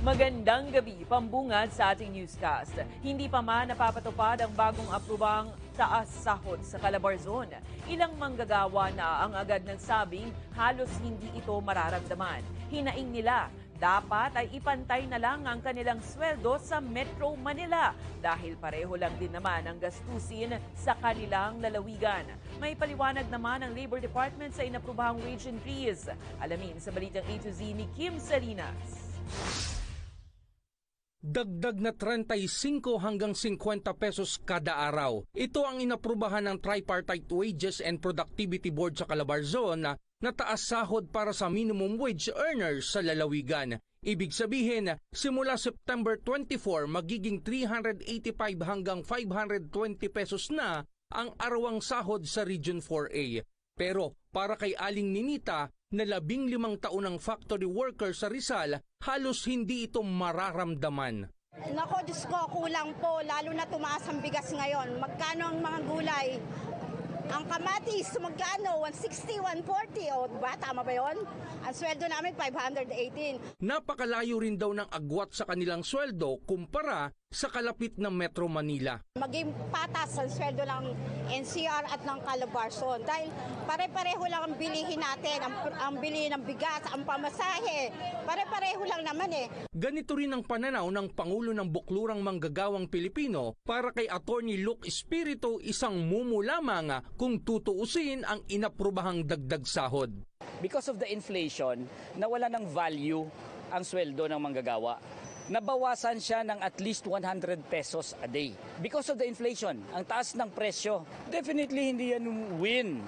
Magandang gabi, pambungad sa ating newscast. Hindi pa man napapatupad ang bagong aprobang taas sahod sa Calabarzon. Ilang manggagawa na ang agad nagsabing halos hindi ito mararamdaman. Hinaing nila, dapat ay ipantay na lang ang kanilang sweldo sa Metro Manila dahil pareho lang din naman ang gastusin sa kanilang lalawigan. May paliwanag naman ang Labor Department sa inaprobahang wage increase. Alamin sa balitang A to Z ni Kim Salinas. Dagdag na 35 hanggang 50 pesos kada araw. Ito ang inaprubahan ng Tripartite Wages and Productivity Board sa Calabarzon na taas sahod para sa minimum wage earners sa lalawigan. Ibig sabihin, simula September 24 magiging 385 hanggang 520 pesos na ang arawang sahod sa Region 4A. Pero para kay Aling Ninita, na 15 taon ng factory worker sa Rizal, halos hindi ito mararamdaman. Nako, Diyos ko, kulang po, lalo na tumaas ang bigas ngayon. Magkano ang mga gulay? Ang kamatis, magkano? 160, 140. O, diba? Tama ba yun? Ang sweldo namin, 518. Napakalayo rin daw ng agwat sa kanilang sweldo kumpara sa kalapit ng Metro Manila. Maging patas ang sweldo ng NCR at ng Calabarzon. Dahil pare-pareho lang ang bilihin natin. Ang bilihin ng bigas, ang pamasahe. Pare-pareho lang naman eh. Ganito rin ang pananaw ng Pangulo ng Buklurang Manggagawang Pilipino para kay Attorney Luke Espiritu, isang mumu lamang kung tutuusin ang inaprubahang dagdag sahod. Because of the inflation, nawala ng value ang sweldo ng manggagawa. Nabawasan siya ng at least 100 pesos a day. Because of the inflation, ang taas ng presyo, definitely hindi yan win.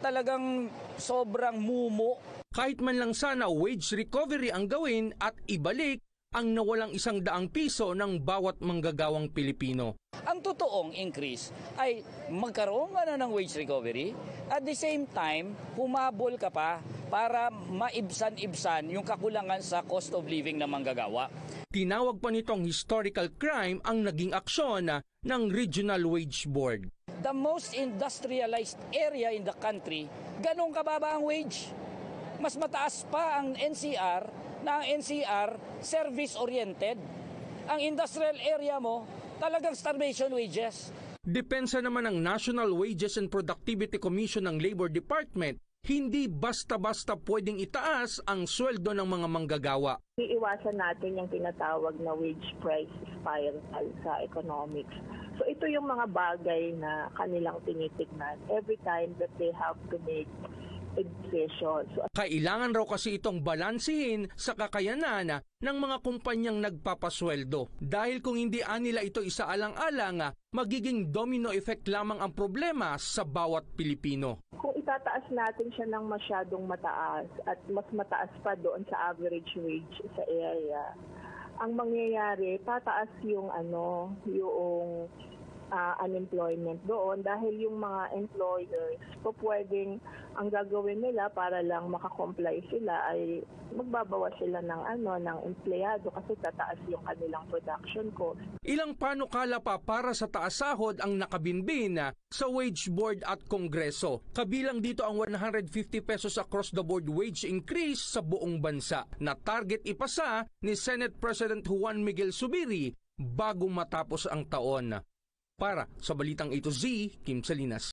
Talagang sobrang mumo. Kahit man lang sana wage recovery ang gawin at ibalik ang nawalang 100 piso ng bawat manggagawang Pilipino. Ang totoong increase ay magkaroon ka na ng wage recovery, at the same time, humabol ka pa para maibsan-ibsan yung kakulangan sa cost of living ng manggagawa. Tinawag pa nitong historical crime ang naging aksyon ng Regional Wage Board. The most industrialized area in the country, ganun kababa ang wage. Mas mataas pa ang NCR na ang NCR service-oriented. Ang industrial area mo, talagang starvation wages. Depensa naman ng National Wages and Productivity Commission ng Labor Department, hindi basta-basta pwedeng itaas ang sweldo ng mga manggagawa. Iiwasan natin yung tinatawag na wage price spiral sa economics. So ito yung mga bagay na kanilang tinitignan every time that they have to make decisions. Kailangan raw kasi itong balansihin sa kakayanan ng mga kumpanyang nagpapasweldo. Dahil kung hindi nila ito isaalang-alang, magiging domino effect lamang ang problema sa bawat Pilipino. Kung itataas natin siya ng masyadong mataas at mas mataas pa doon sa average wage sa area, ang mangyayari, tataas yung unemployment doon dahil yung mga employers pwedeng ang gagawin nila para lang makakomply sila ay magbabawas sila ng empleyado kasi tataas yung kanilang production cost. Ilang panukala pa para sa taas sahod ang nakabinbin sa Wage Board at Kongreso. Kabilang dito ang 150 pesos across the board wage increase sa buong bansa na target ipasa ni Senate President Juan Miguel Zubiri bago matapos ang taon. Para sa Balitang A to Z, Kim Salinas.